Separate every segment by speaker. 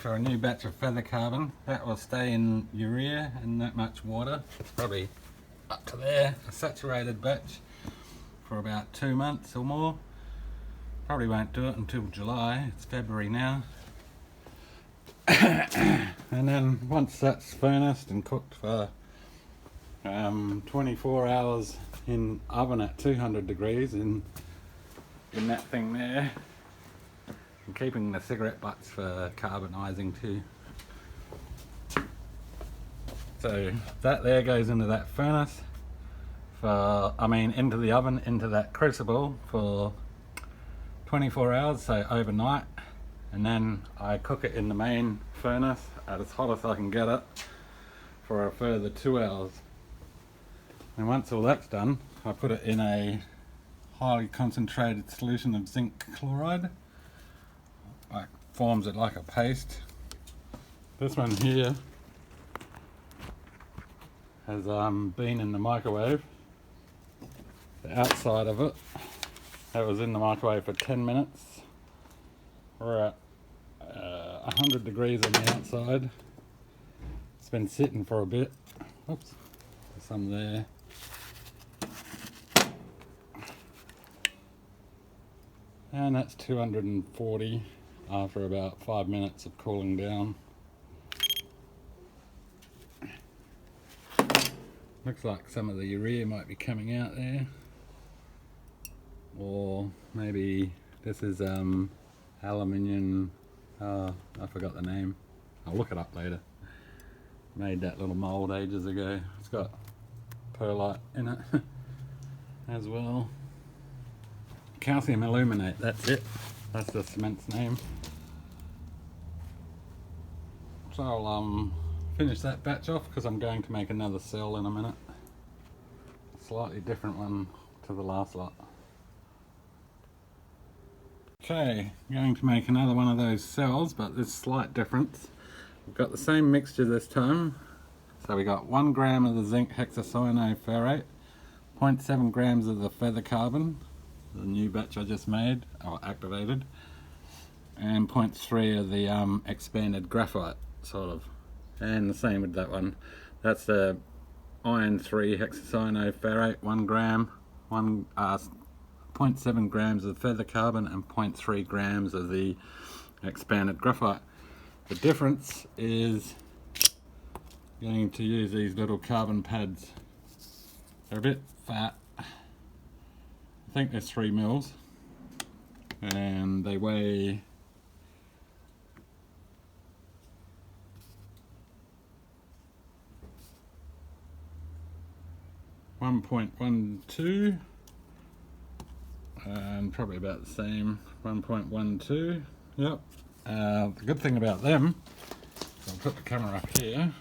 Speaker 1: for a new batch of feather carbon. That will stay in urea and that much water, probably up to there, a saturated batch for about 2 months or more. Probably won't do it until July, it's February now. And then once that's furnace and cooked for 24 hours in oven at 200 degrees in that thing there, and keeping the cigarette butts for carbonising too. So that there goes into that furnace into the oven, into that crucible for 24 hours, so overnight, and then I cook it in the main furnace at as hot as I can get it for a further 2 hours. And once all that's done, I put it in a highly concentrated solution of zinc chloride. Like, forms it like a paste. This one here has been in the microwave. The outside of it, that was in the microwave for 10 minutes. We're at 100 degrees on the outside. It's been sitting for a bit. Oops, there's some there. And that's 240 after about 5 minutes of cooling down. Looks like some of the urea might be coming out there. Or maybe this is aluminium, I forgot the name. I'll look it up later. Made that little mould ages ago. It's got perlite in it as well. Calcium aluminate, that's it. That's the cement's name. So I'll finish that batch off because I'm going to make another cell in a minute. A slightly different one to the last lot. Okay, I'm going to make another one of those cells, but there's a slight difference. We've got the same mixture this time. So we got 1 gram of the zinc hexacyanoferrate, 0.7 grams of the feather carbon, the new batch I just made, or activated, and 0.3 of the expanded graphite, sort of. And the same with that one. That's the iron 3 hexacyanoferrate, 1 gram, 0.7 grams of feather carbon and 0.3 grams of the expanded graphite. The difference is going to use these little carbon pads. They're a bit fat. I think they're 3 mils and they weigh 1.12 and probably about the same, 1.12. Yep. The good thing about them, I'll put the camera up here.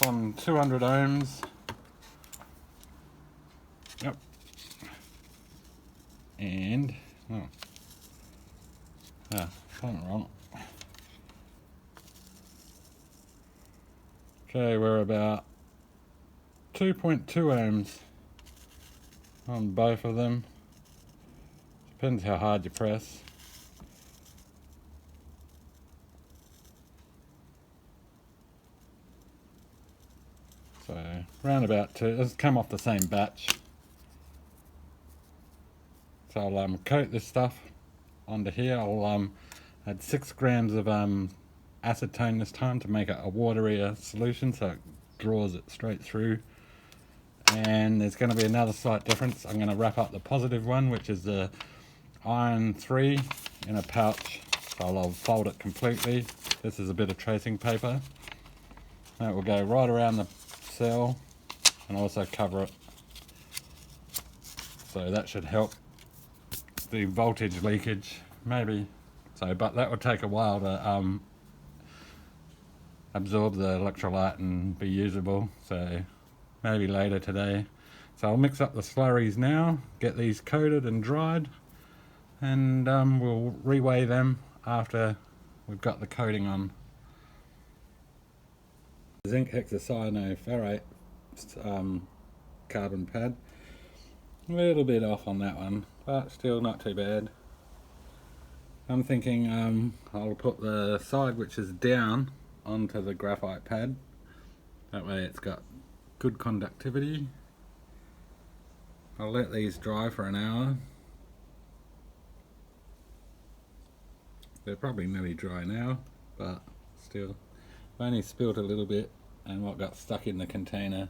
Speaker 1: On 200 ohms. Yep. And something wrong. Okay, we're about 2.2 ohms on both of them. Depends how hard you press. So round about 2. This has come off the same batch. So I'll coat this stuff onto here. I'll add 6 grams of acetone this time to make it a waterier solution, so it draws it straight through. And there's going to be another slight difference. I'm going to wrap up the positive one, which is the iron 3, in a pouch. So I'll fold it completely. This is a bit of tracing paper. That will go right around the cell and also cover it. So that should help the voltage leakage, maybe. So, but that will take a while to absorb the electrolyte and be usable. So maybe later today. So I'll mix up the slurries now, get these coated and dried, and we'll reweigh them after we've got the coating on. Zinc hexacyanoferrate carbon pad. A little bit off on that one, but still not too bad. I'm thinking I'll put the side which is down onto the graphite pad. That way it's got good conductivity. I'll let these dry for an hour. They're probably nearly dry now, but still. I've only spilt a little bit and what got stuck in the container.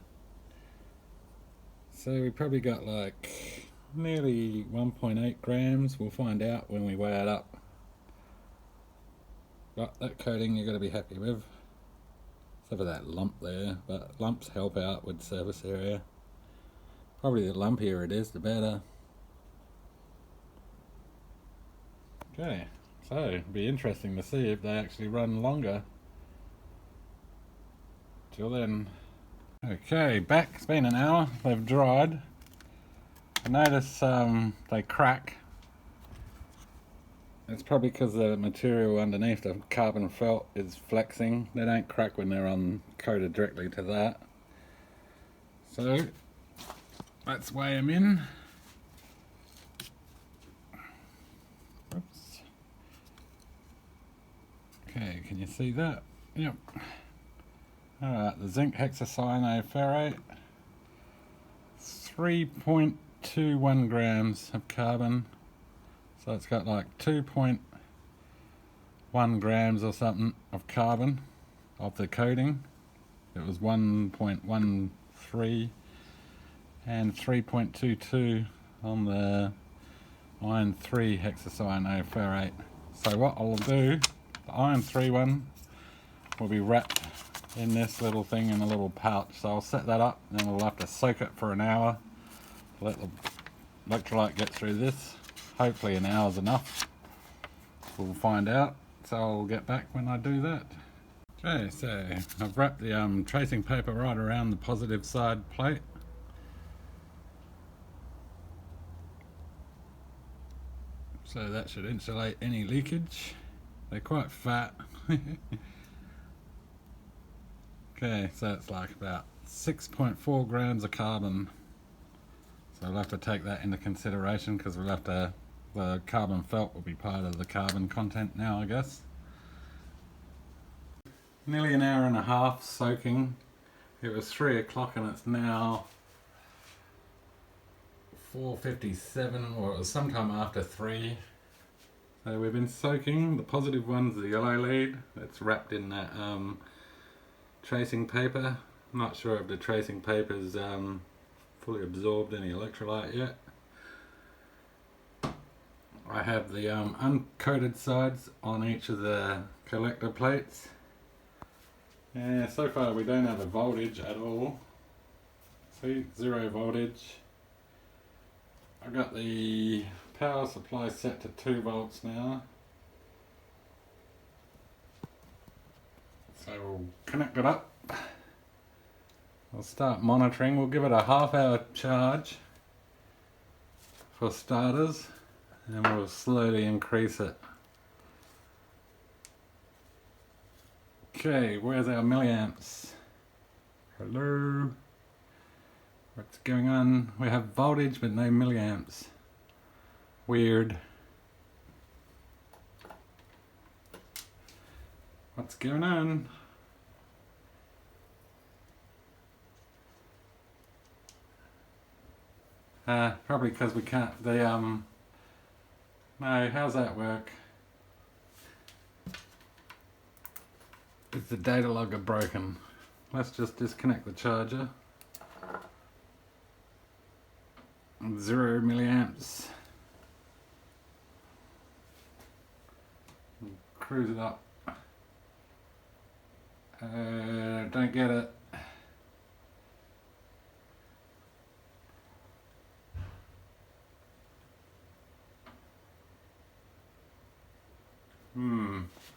Speaker 1: So we probably got like nearly 1.8 grams. We'll find out when we weigh it up. But that coating you've got to be happy with. Except for that lump there, but lumps help out with surface area. Probably the lumpier it is, the better. Okay, so it'll be interesting to see if they actually run longer. Till then. Okay, back. It's been an hour. They've dried. I notice they crack. It's probably because the material underneath the carbon felt is flexing. They don't crack when they're coated directly to that. So let's weigh them in. Oops. Okay, can you see that? Yep. Alright, the zinc hexacyanoferrate, 3.21 grams of carbon. So it's got like 2.1 grams or something of carbon of the coating. It was 1.13 and 3.22 on the iron 3 hexacyanoferrate. So what I'll do, the iron 3 one will be wrapped in this little thing in a little pouch. So I'll set that up and then we'll have to soak it for an hour. Let the electrolyte get through this. Hopefully an hour's enough. We'll find out. So I'll get back when I do that. Okay, so I've wrapped the tracing paper right around the positive side plate. So that should insulate any leakage. They're quite fat. Okay, so it's like about 6.4 grams of carbon. So we'll have to take that into consideration because we'll have to, the carbon felt will be part of the carbon content now, I guess. Nearly an hour and a half soaking. It was 3 o'clock and it's now 4:57, or it was sometime after 3. So we've been soaking. The positive one's the yellow lead. It's wrapped in that tracing paper. I'm not sure if the tracing paper's fully absorbed any electrolyte yet. I have the uncoated sides on each of the collector plates. Yeah, so far we don't have a voltage at all. See, 0 voltage. I've got the power supply set to 2 volts now. So we'll connect it up. We'll start monitoring. We'll give it a half-hour charge for starters, and we'll slowly increase it. Okay, where's our milliamps? Hello? What's going on? We have voltage but no milliamps. Weird. What's going on? Probably because we can't, no, how's that work? Is the data logger broken? Let's just disconnect the charger. 0 milliamps. Cruise it up. Don't get it.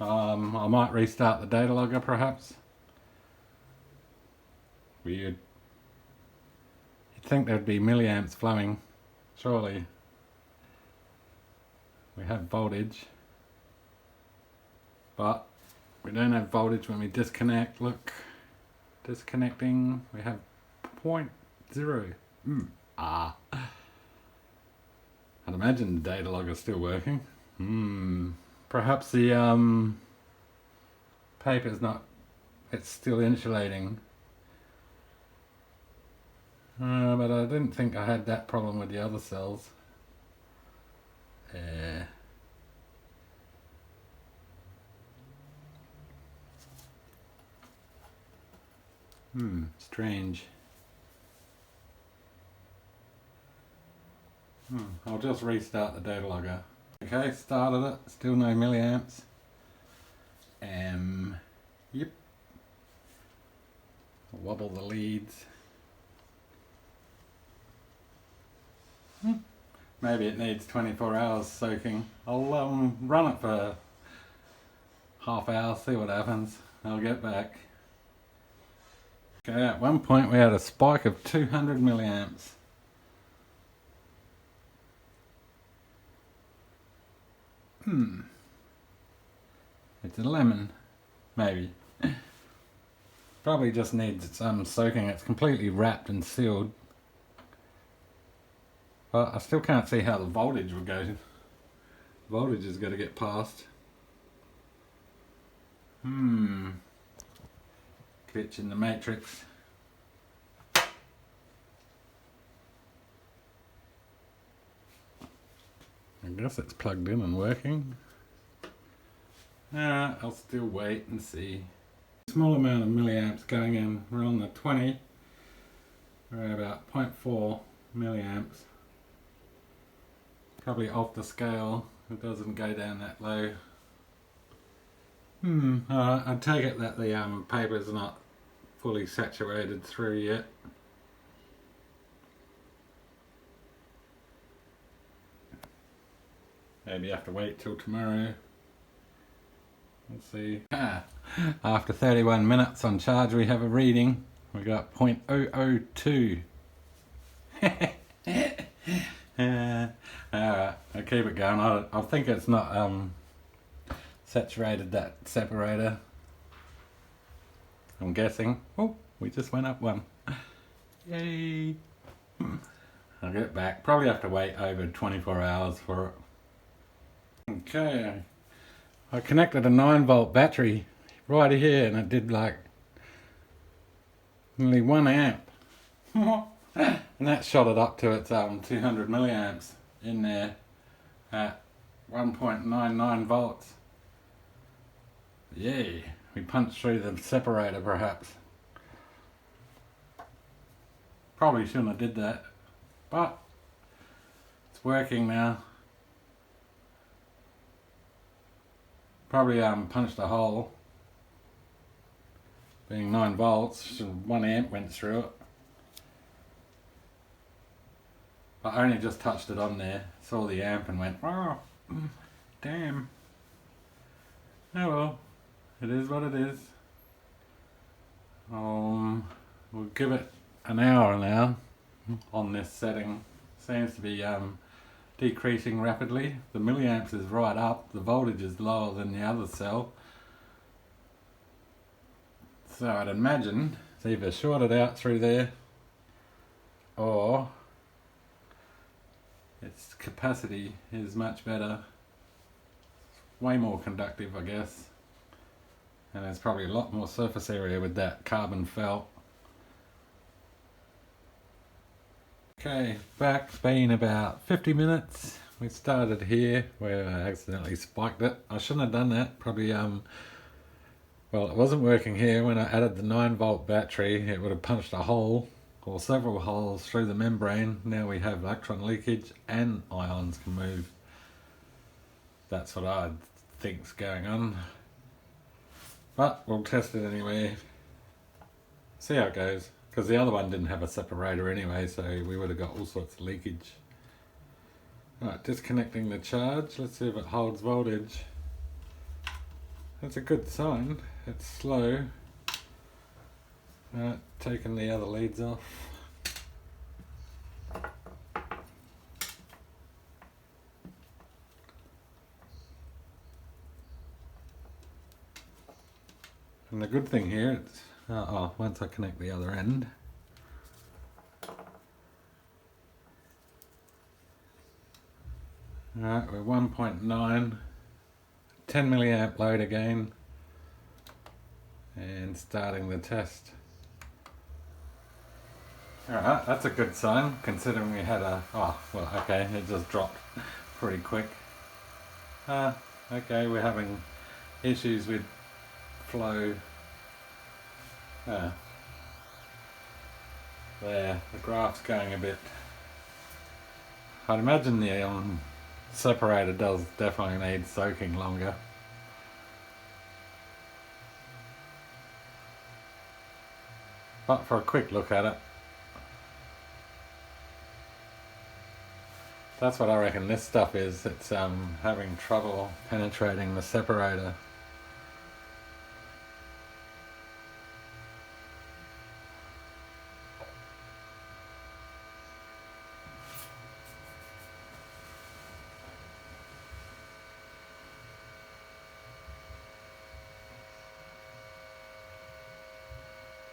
Speaker 1: I might restart the data logger perhaps. Weird. You'd think there'd be milliamps flowing, surely. We have voltage, but we don't have voltage when we disconnect. Look, disconnecting, we have 0.0. I'd imagine the data logger's still working. Perhaps the paper's not, it's still insulating. But I didn't think I had that problem with the other cells. Strange. I'll just restart the data logger. Okay, started it, still no milliamps. Yep. Wobble the leads. Maybe it needs 24 hours soaking. I'll run it for half hour, see what happens. I'll get back. Okay, at one point we had a spike of 200 milliamps. It's a lemon, maybe. Probably just needs some soaking. It's completely wrapped and sealed. But I still can't see how the voltage will go. Voltage is going to get passed. Glitch in the matrix. I guess it's plugged in and working. I'll still wait and see. Small amount of milliamps going in. We're on the 20. We're at about 0.4 milliamps. Probably off the scale. It doesn't go down that low. I take it that the paper's not fully saturated through yet. Maybe have to wait till tomorrow. Let's see. After 31 minutes on charge we have a reading. We got 0.002. Alright, I'll keep it going. I think it's not saturated, that separator. I'm guessing. Oh, we just went up one. Yay! I'll get back. Probably have to wait over 24 hours for it. Okay, I connected a 9-volt battery right here and it did like nearly 1 amp. And that shot it up to its 200 milliamps in there at 1.99 volts. Yay, we punched through the separator perhaps. Probably shouldn't have did that, but it's working now. Probably punched a hole. Being 9 volts, 1 amp went through it. I only just touched it on there, saw the amp and went, oh, damn. Oh well, it is what it is. We'll give it an hour now on this setting. Seems to be decreasing rapidly. The milliamps is right up, the voltage is lower than the other cell. So I'd imagine it's either shorted out through there or its capacity is much better. Way more conductive, I guess. And there's probably a lot more surface area with that carbon felt. Okay, back. It's been about 50 minutes. We started here where I accidentally spiked it. I shouldn't have done that. Probably, well, it wasn't working here. When I added the 9-volt battery, it would have punched a hole or several holes through the membrane. Now we have electron leakage and ions can move. That's what I think's going on. But we'll test it anyway. See how it goes. Because the other one didn't have a separator anyway, so we would have got all sorts of leakage. Right, disconnecting the charge. Let's see if it holds voltage. That's a good sign. It's slow. Right, taking the other leads off. And the good thing here, it's once I connect the other end, alright, we're 1.9, 10 milliamp load again and starting the test. Alright, that's a good sign considering we had a, oh well, okay, it just dropped pretty quick. Okay, we're having issues with flow. There, the graph's going a bit. I'd imagine the separator does definitely need soaking longer. But for a quick look at it, that's what I reckon this stuff is. It's having trouble penetrating the separator.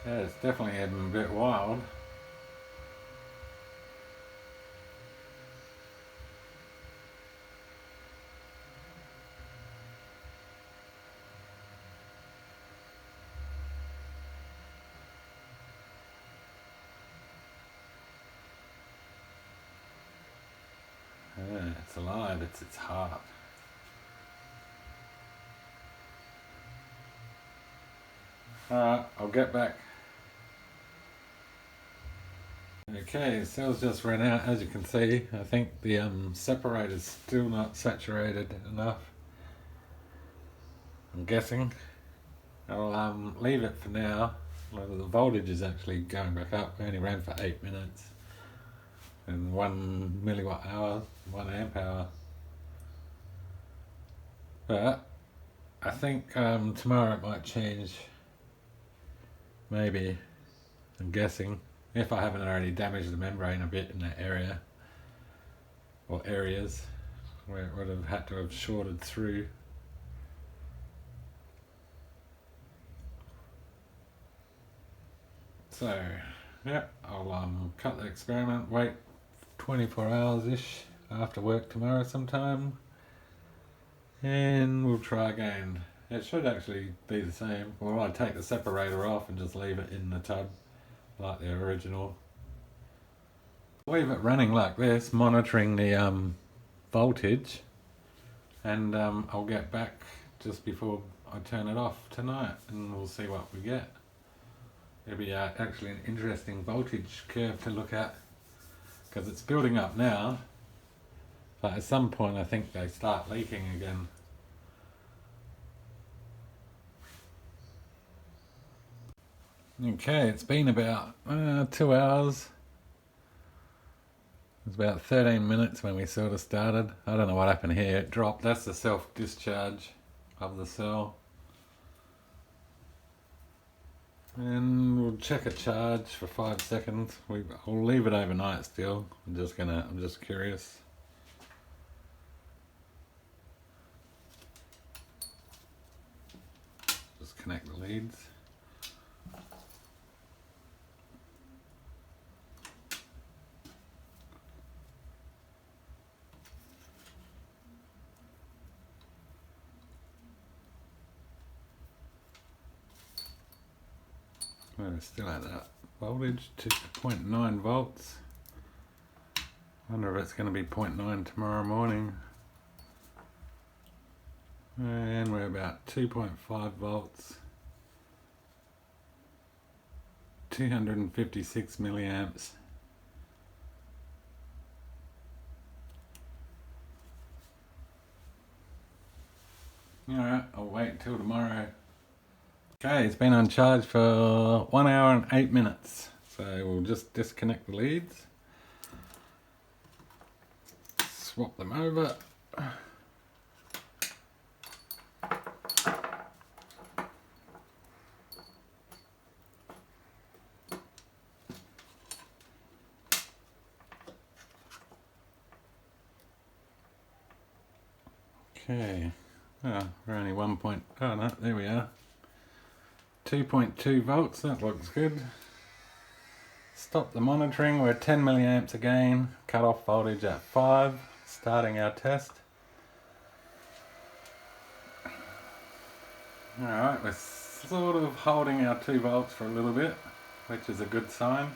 Speaker 1: Yeah, it's definitely a bit wild. Yeah, it's alive, it's its heart. Alright, I'll get back. Okay, cells just ran out, as you can see. I think the separator's still not saturated enough, I'm guessing. I'll leave it for now. Well, the voltage is actually going back up. We only ran for 8 minutes and 1 milliwatt hour, 1 amp hour. But I think tomorrow it might change. Maybe, I'm guessing, if I haven't already damaged the membrane a bit in that area or areas where it would have had to have shorted through. So yeah, I'll cut the experiment, wait 24 hours ish after work tomorrow sometime, and we'll try again. It should actually be the same. Well, I'll take the separator off and just leave it in the tub like the original. Leave it running like this, monitoring the voltage, and I'll get back just before I turn it off tonight and we'll see what we get. It'll be actually an interesting voltage curve to look at because it's building up now, but at some point I think they start leaking again. Okay, it's been about 2 hours. It was about 13 minutes when we sort of started. I don't know what happened here, it dropped. That's the self-discharge of the cell. And we'll check a charge for 5 seconds. I'll leave it overnight still. I'm just curious. Just connect the leads. We're still at that voltage, 2.9 volts. I wonder if it's going to be 0.9 tomorrow morning. And we're about 2.5 volts, 256 milliamps. Alright, I'll wait till tomorrow. Okay, it's been on charge for 1 hour and 8 minutes. So we'll just disconnect the leads, swap them over. Okay, oh, we're only 1 point, oh no, there we are. 2.2 volts, that looks good. Stop the monitoring, we're 10 milliamps again. Cut off voltage at 5, starting our test. Alright, we're sort of holding our 2 volts for a little bit, which is a good sign.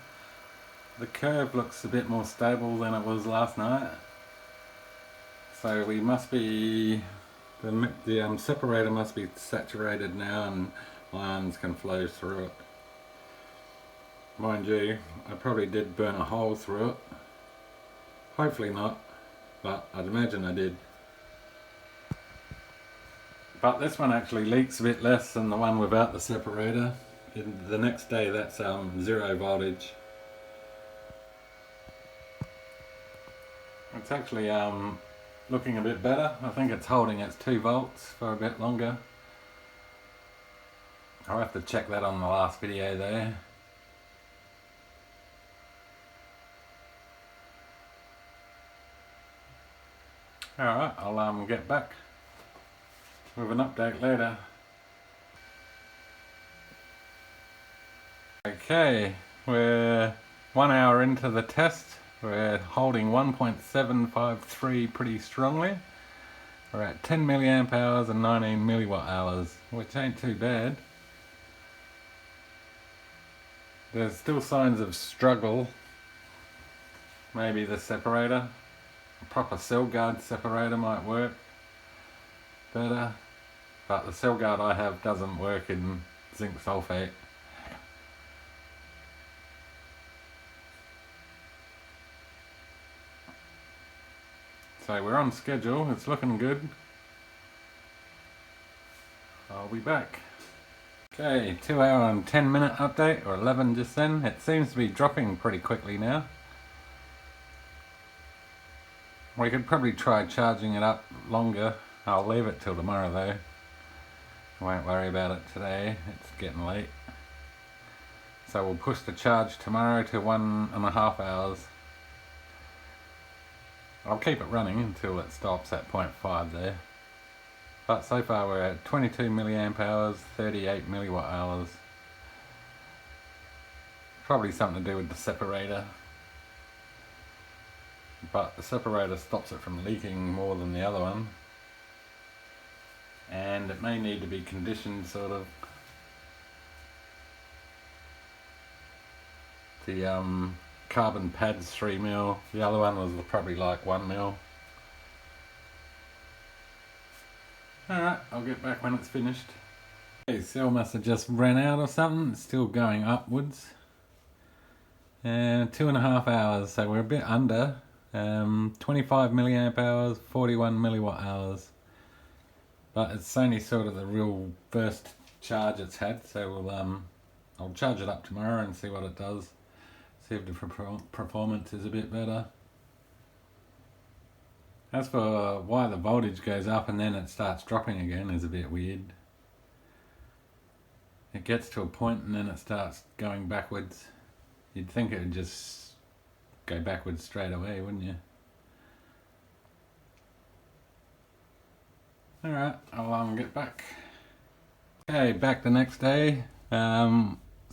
Speaker 1: The curve looks a bit more stable than it was last night. So we must be, the separator must be saturated now and ions can flow through it. Mind you, I probably did burn a hole through it. Hopefully not, but I'd imagine I did. But this one actually leaks a bit less than the one without the separator. The next day that's 0 voltage. It's actually looking a bit better. I think it's holding its 2 volts for a bit longer. I'll have to check that on the last video there. Alright, I'll get back with an update later. Okay, we're 1 hour into the test. We're holding 1.753 pretty strongly. We're at 10 milliamp hours and 19 milliwatt hours, which ain't too bad. There's still signs of struggle. Maybe the separator, a proper cell guard separator might work better, but the cell guard I have doesn't work in zinc sulfate. So we're on schedule, it's looking good. I'll be back. Okay, 2 hour and 10 minute update, or 11 just then. It seems to be dropping pretty quickly now. We could probably try charging it up longer. I'll leave it till tomorrow though. I won't worry about it today, it's getting late. So we'll push the charge tomorrow to 1.5 hours. I'll keep it running until it stops at 0.5 there. But so far we're at 22 milliamp hours, 38 milliwatt hours. Probably something to do with the separator. But the separator stops it from leaking more than the other one. And it may need to be conditioned sort of. The carbon pad's 3 mil, the other one was probably like 1 mil. Alright, I'll get back when it's finished. Okay, cell must have just ran out or something, it's still going upwards. And 2.5 hours, so we're a bit under. 25 milliamp hours, 41 milliwatt hours. But it's only sort of the real first charge it's had, so I'll charge it up tomorrow and see what it does. See if the performance is a bit better. As for why the voltage goes up and then it starts dropping again is a bit weird. It gets to a point and then it starts going backwards. You'd think it would just go backwards straight away, wouldn't you? Alright, I'll get back. Okay, back the next day.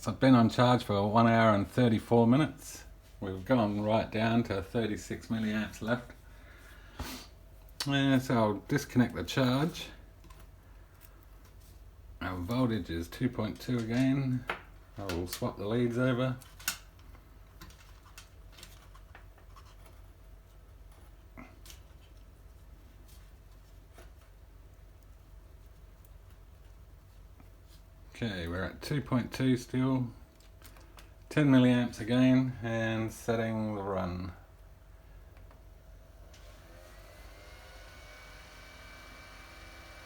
Speaker 1: So I've been on charge for 1 hour and 34 minutes. We've gone right down to 36 milliamps left. So I'll disconnect the charge. Our voltage is 2.2 again. I'll swap the leads over. Okay, we're at 2.2 still. 10 milliamps again, and setting the run.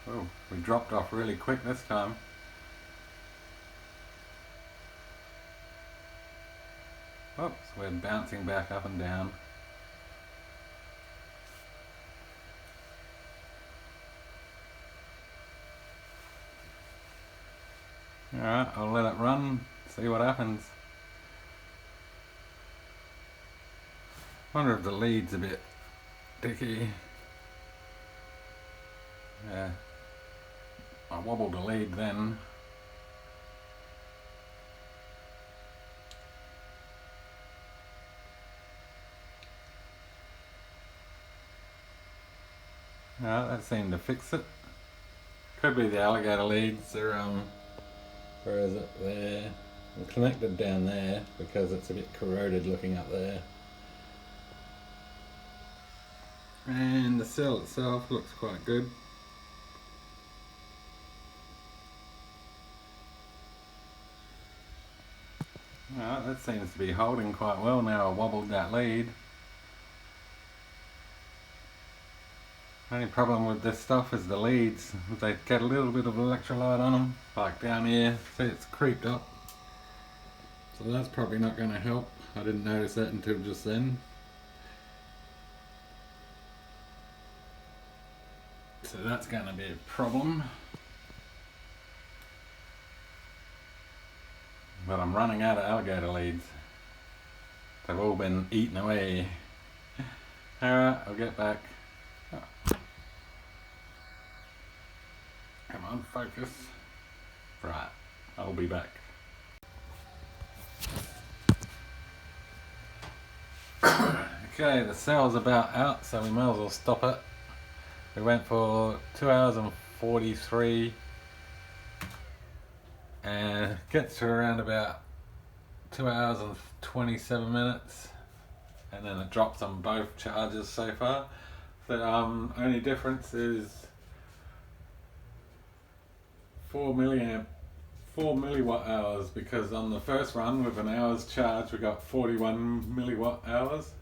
Speaker 1: Oh, we dropped off really quick this time. Oops, we're bouncing back up and down. Alright, I'll let it run, see what happens. Wonder if the lead's a bit dicky. Yeah, I wobbled the lead then. Alright, that seemed to fix it. Could be the alligator leads. They're where is it? There. I'm connected down there because it's a bit corroded looking up there. And the cell itself looks quite good. Well, that seems to be holding quite well now. I wobbled that lead. Only problem with this stuff is the leads. They get a little bit of electrolyte on them, like down here. See, it's creeped up. So that's probably not going to help. I didn't notice that until just then. So that's going to be a problem. But I'm running out of alligator leads. They've all been eaten away. Alright, I'll get back. Oh. Come on, focus. Right, I'll be back. Okay, the cell's about out, so we might as well stop it. We went for 2 hours and 43 and gets to around about 2 hours and 27 minutes, and then it drops on both charges so far. The only difference is 4 milliwatt hours, because on the first run with an hour's charge we got 41 milliwatt hours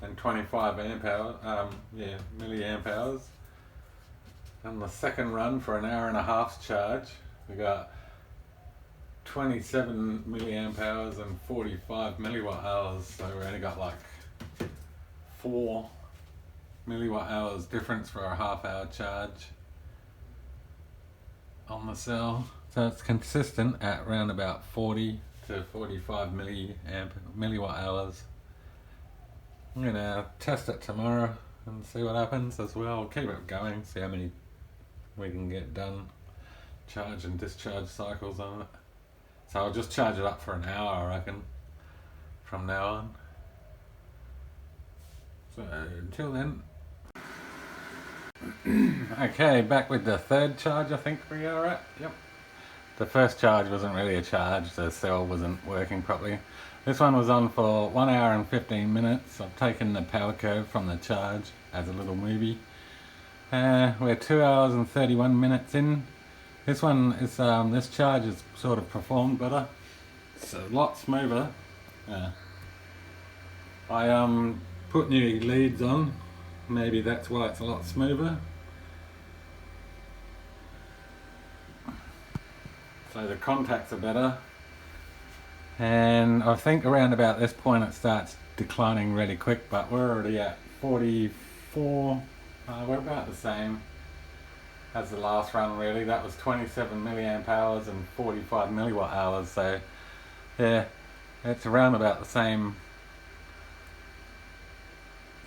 Speaker 1: and 25 amp hour, milliamp hours. And the second run for an hour and a half's charge we got 27 milliamp hours and 45 milliwatt hours, so we only got like 4 milliwatt hours difference for a half hour charge on the cell. So it's consistent at around about 40 to 45 milliwatt hours. I'm gonna test it tomorrow and see what happens as well. Keep it going, see how many we can get done, charge and discharge cycles on it. So I'll just charge it up for an hour, I reckon, from now on. So until then. Okay, back with the third charge I think we are at. Yep. The first charge wasn't really a charge, the cell wasn't working properly. This one was on for 1 hour and 15 minutes. I've taken the power curve from the charge as a little movie. We're 2 hours and 31 minutes in. This one is, this charge has sort of performed better. It's a lot smoother. I put new leads on. Maybe that's why it's a lot smoother. So the contacts are better. And I think around about this point it starts declining really quick, but we're already at 44. We're about the same as the last run really. That was 27 milliamp hours and 45 milliwatt hours, so yeah, it's around about the same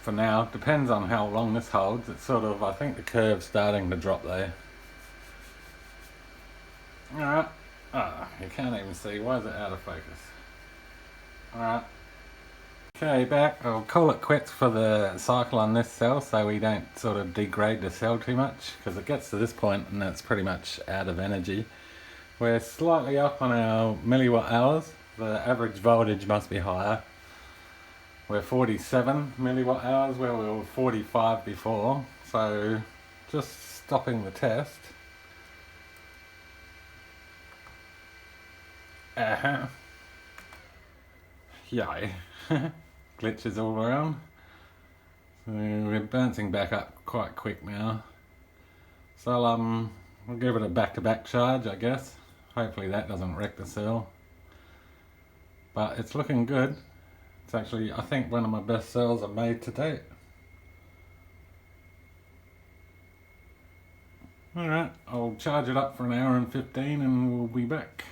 Speaker 1: for now. Depends on how long this holds. It's sort of, I think the curve's starting to drop there. Alright. You can't even see. Why is it out of focus? Alright. Okay, back. I'll call it quits for the cycle on this cell so we don't sort of degrade the cell too much, because it gets to this point and it's pretty much out of energy. We're slightly up on our milliwatt hours. The average voltage must be higher. We're 47 milliwatt hours where we were 45 before, so just stopping the test. Yay. Glitches all around. So we're bouncing back up quite quick now. So we'll give it a back-to-back charge, I guess. Hopefully that doesn't wreck the cell. But it's looking good. It's actually, I think, one of my best cells I've made to date. Alright, I'll charge it up for an hour and 15 and we'll be back.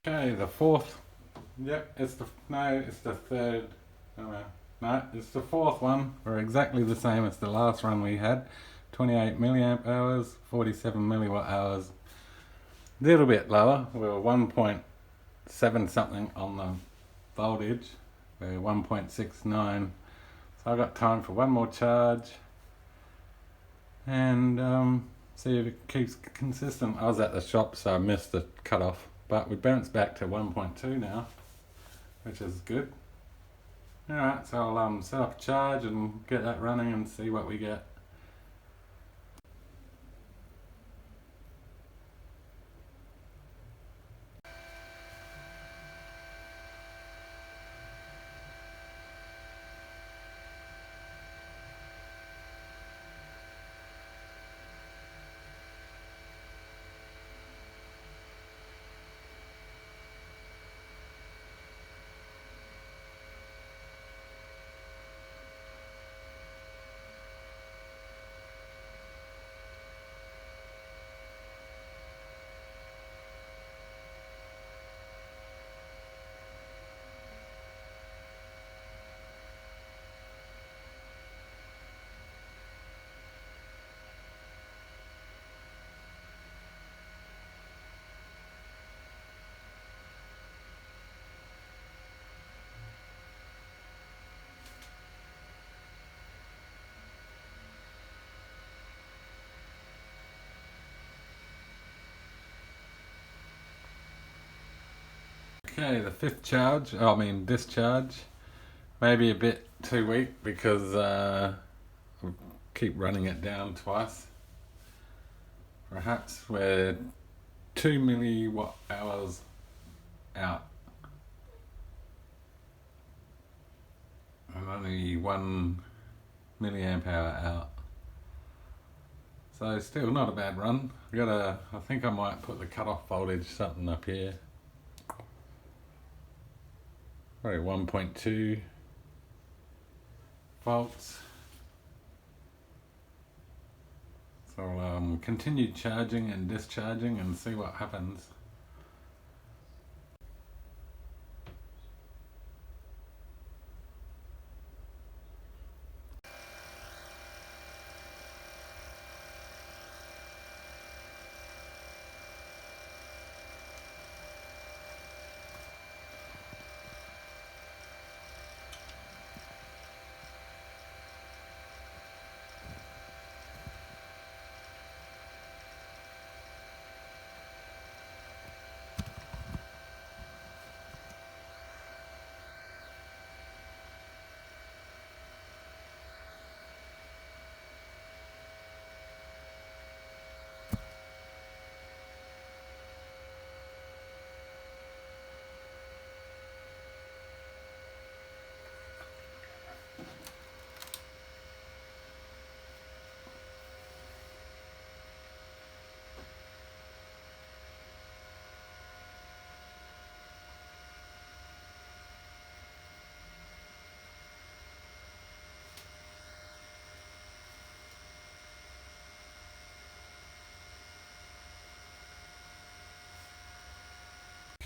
Speaker 1: Okay, the fourth. Yep, it's the third Oh, no, it's the fourth one. We're exactly the same as the last run we had. 28 milliamp hours, 47 milliwatt hours. A little bit lower. We were 1.7 something on the voltage. We're 1.69. So I've got time for one more charge and see if it keeps consistent. I was at the shop, so I missed the cutoff, but we bounced back to 1.2 now, which is good. Alright, so I'll set up a charge and get that running and see what we get. Okay, the fifth charge, discharge. Maybe a bit too weak because I keep running it down twice. Perhaps we're 2 milliwatt hours out and only 1 milliamp hour out. So still not a bad run. I think I might put the cutoff voltage something up here. Probably 1.2 volts. So continue charging and discharging and see what happens.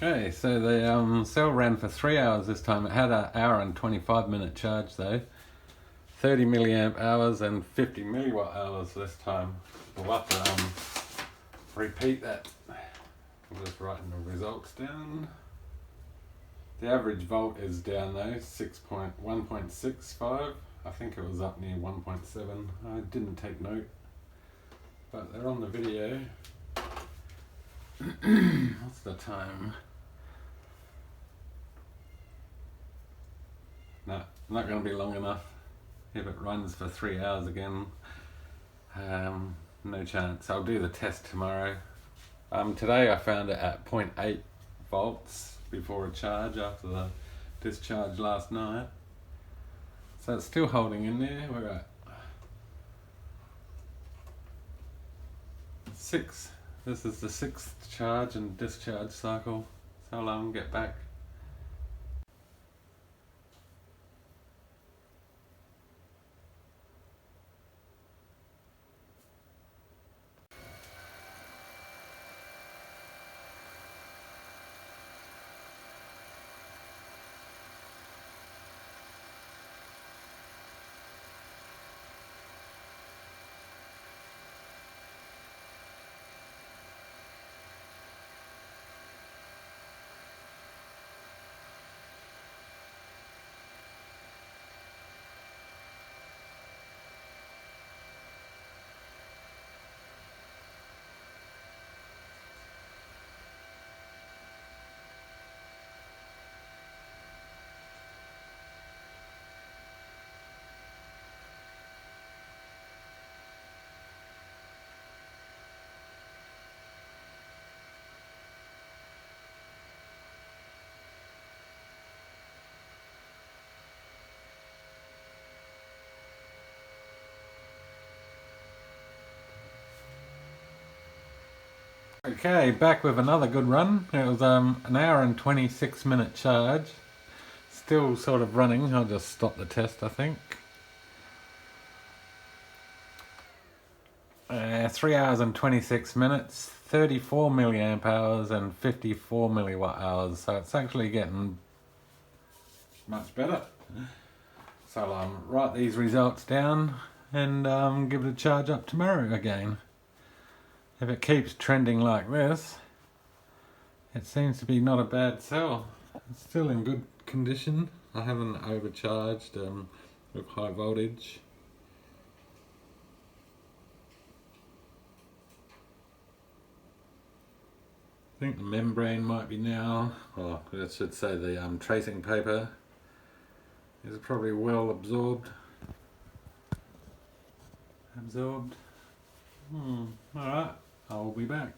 Speaker 1: Okay, so the cell ran for 3 hours this time. It had an hour and 25-minute charge though. 30 milliamp hours and 50 milliwatt hours this time. We'll have to repeat that. I'm just writing the results down. The average volt is down though, 1.65. I think it was up near 1.7. I didn't take note, but they're on the video. What's the time? No, not going to be long enough. If it runs for 3 hours again, no chance. I'll do the test tomorrow. Today I found it at 0.8 volts before a charge after the discharge last night. So it's still holding in there. We're at 6. This is the 6th charge and discharge cycle. So I'll get back. Okay, back with another good run. It was an hour and 26-minute charge. Still sort of running. I'll just stop the test, I think. 3 hours and 26 minutes, 34 milliamp hours and 54 milliwatt hours. So it's actually getting much better. So I'll write these results down and give it a charge up tomorrow again. If it keeps trending like this, it seems to be not a bad cell. It's still in good condition. I haven't overcharged with high voltage. I think the membrane might be now, or I should say the tracing paper is probably well absorbed. Alright, I'll be back.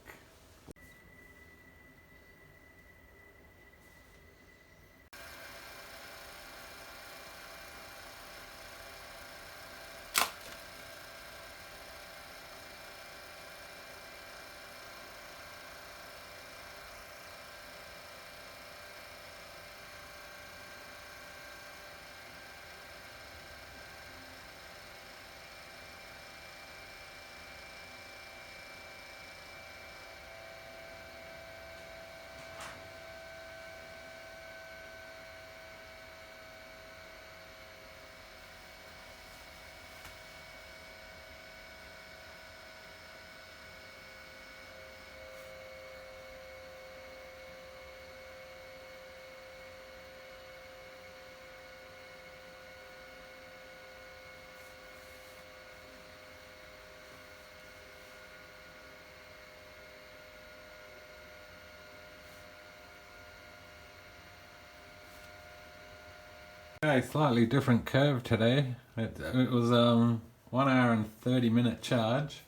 Speaker 1: Okay, slightly different curve today. It was 1 hour and 30-minute charge.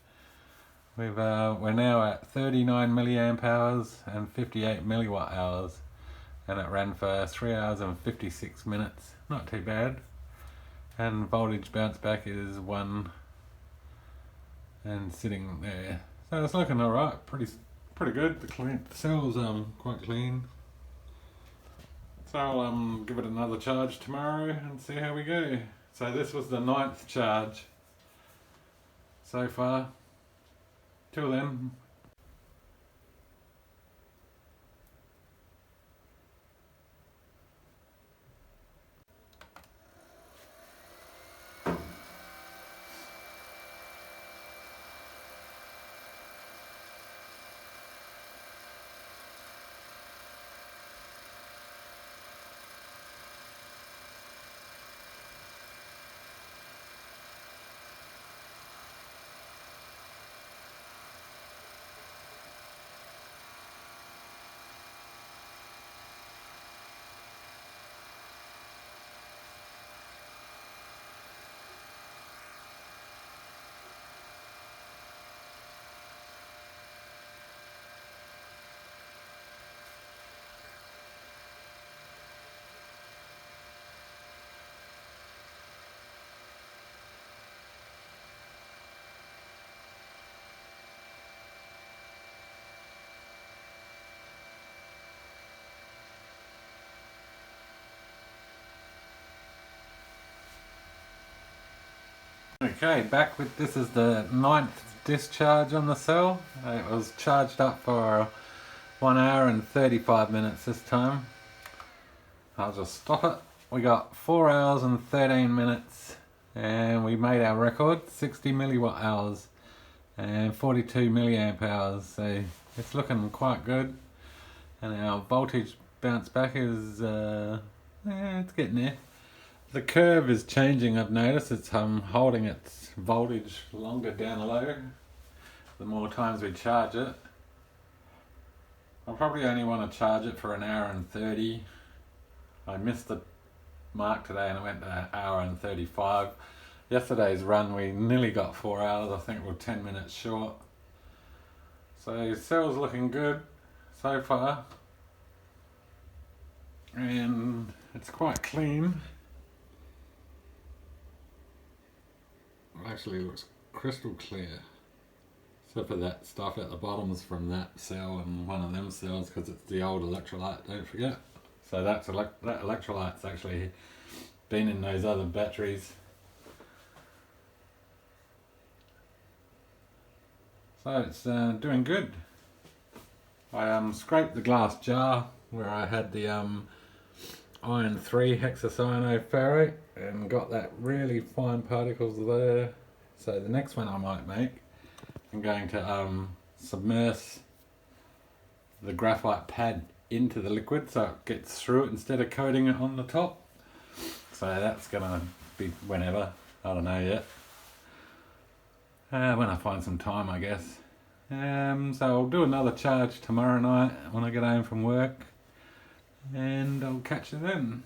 Speaker 1: We're now at 39 milliamp hours and 58 milliwatt hours, and it ran for 3 hours and 56 minutes. Not too bad. And voltage bounce back is 1 and sitting there. So it's looking alright, pretty good. The cell's quite clean. So I'll give it another charge tomorrow and see how we go. So this was the 9th charge so far. Till then. Okay, back with this is the 9th discharge on the cell. It was charged up for 1 hour and 35 minutes this time. I'll just stop it. We got 4 hours and 13 minutes and we made our record, 60 milliwatt hours and 42 milliamp hours. So it's looking quite good. And our voltage bounce back is, it's getting there. The curve is changing, I've noticed. It's holding its voltage longer down low the more times we charge it. I'll probably only want to charge it for 1 hour and 30. I missed the mark today and it went to 1 hour and 35. Yesterday's run we nearly got 4 hours, I think we're 10 minutes short. So cell's looking good so far. And it's quite clean. Actually looks crystal clear. So for that stuff at the bottom's from that cell and one of them cells because it's the old electrolyte, don't forget. So that electrolyte's actually been in those other batteries. So it's doing good. I scraped the glass jar where I had the iron 3 hexacyanoferrate and got that really fine particles there. So the next one I might make, I'm going to submerge the graphite pad into the liquid so it gets through it instead of coating it on the top. So that's gonna be whenever, I don't know yet. When I find some time, I guess. So I'll do another charge tomorrow night when I get home from work, and I'll catch you then.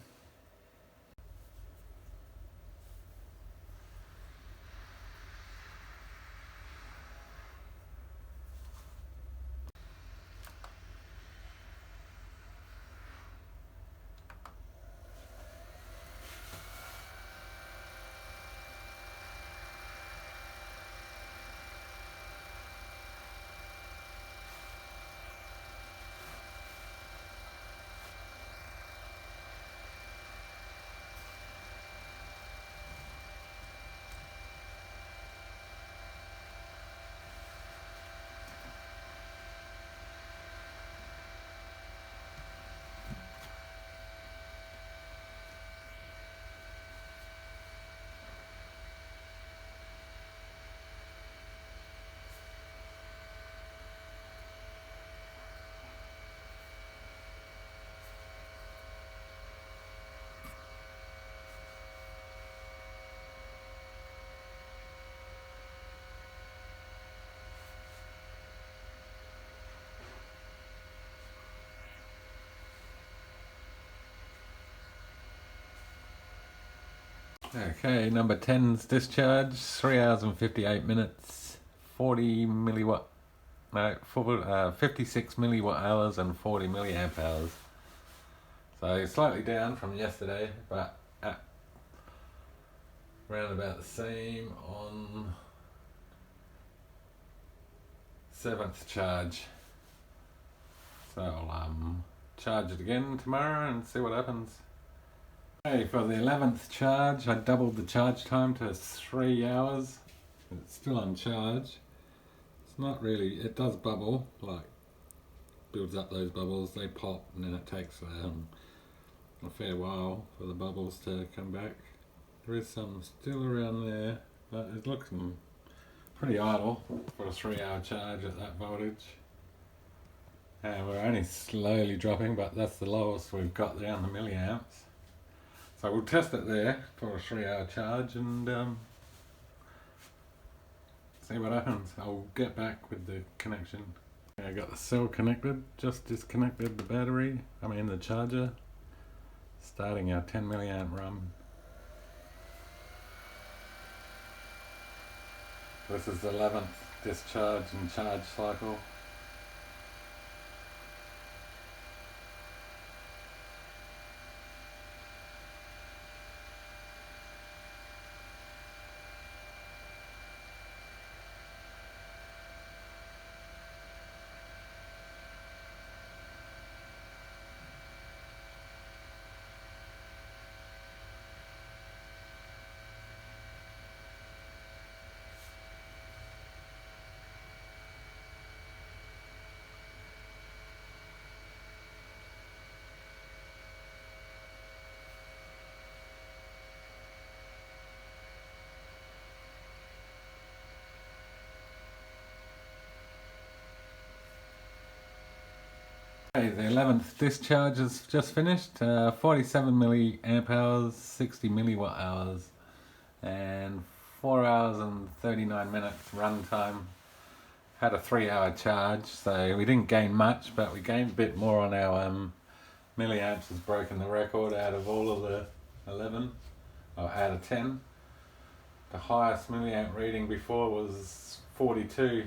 Speaker 1: Okay, number 10's discharge, 3 hours and 58 minutes, 40 milliwatt, no, 56 milliwatt hours and 40 milliamp hours. So slightly down from yesterday, but around about the same on 7th charge. So I'll charge it again tomorrow and see what happens. Okay, for the 11th charge, I doubled the charge time to 3 hours. It's still on charge. It's not really, it does bubble, like builds up those bubbles, they pop, and then it takes a fair while for the bubbles to come back. There is some still around there, but it looks pretty idle for a 3-hour charge at that voltage. And we're only slowly dropping, but that's the lowest we've got there on the milliamps. So we'll test it there for a 3-hour charge and see what happens. I'll get back with the connection. I got the cell connected, just disconnected the battery, the charger, starting our 10 milliamp run. This is the 11th discharge and charge cycle. Okay, the 11th discharge is just finished, 47 milliamp hours, 60 milliwatt hours, and 4 hours and 39 minutes run time. Had a 3-hour charge, so we didn't gain much, but we gained a bit more on our milliamps. Has broken the record out of all of the 11, or out of 10. The highest milliamp reading before was 42.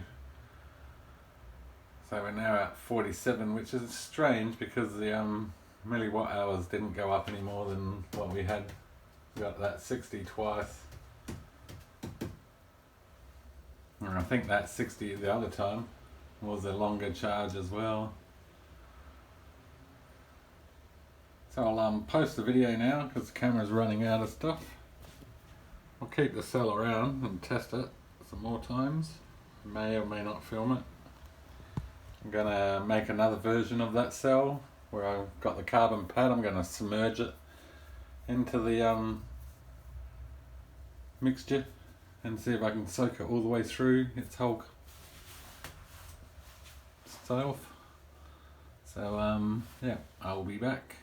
Speaker 1: So we're now at 47, which is strange because the milliwatt hours didn't go up any more than what we had. We got that 60 twice. And I think that 60 the other time was a longer charge as well. So I'll post the video now because the camera's running out of stuff. I'll keep the cell around and test it some more times. May or may not film it. I'm gonna make another version of that cell where I've got the carbon pad. I'm gonna submerge it into the mixture and see if I can soak it all the way through its whole self. So yeah, I'll be back.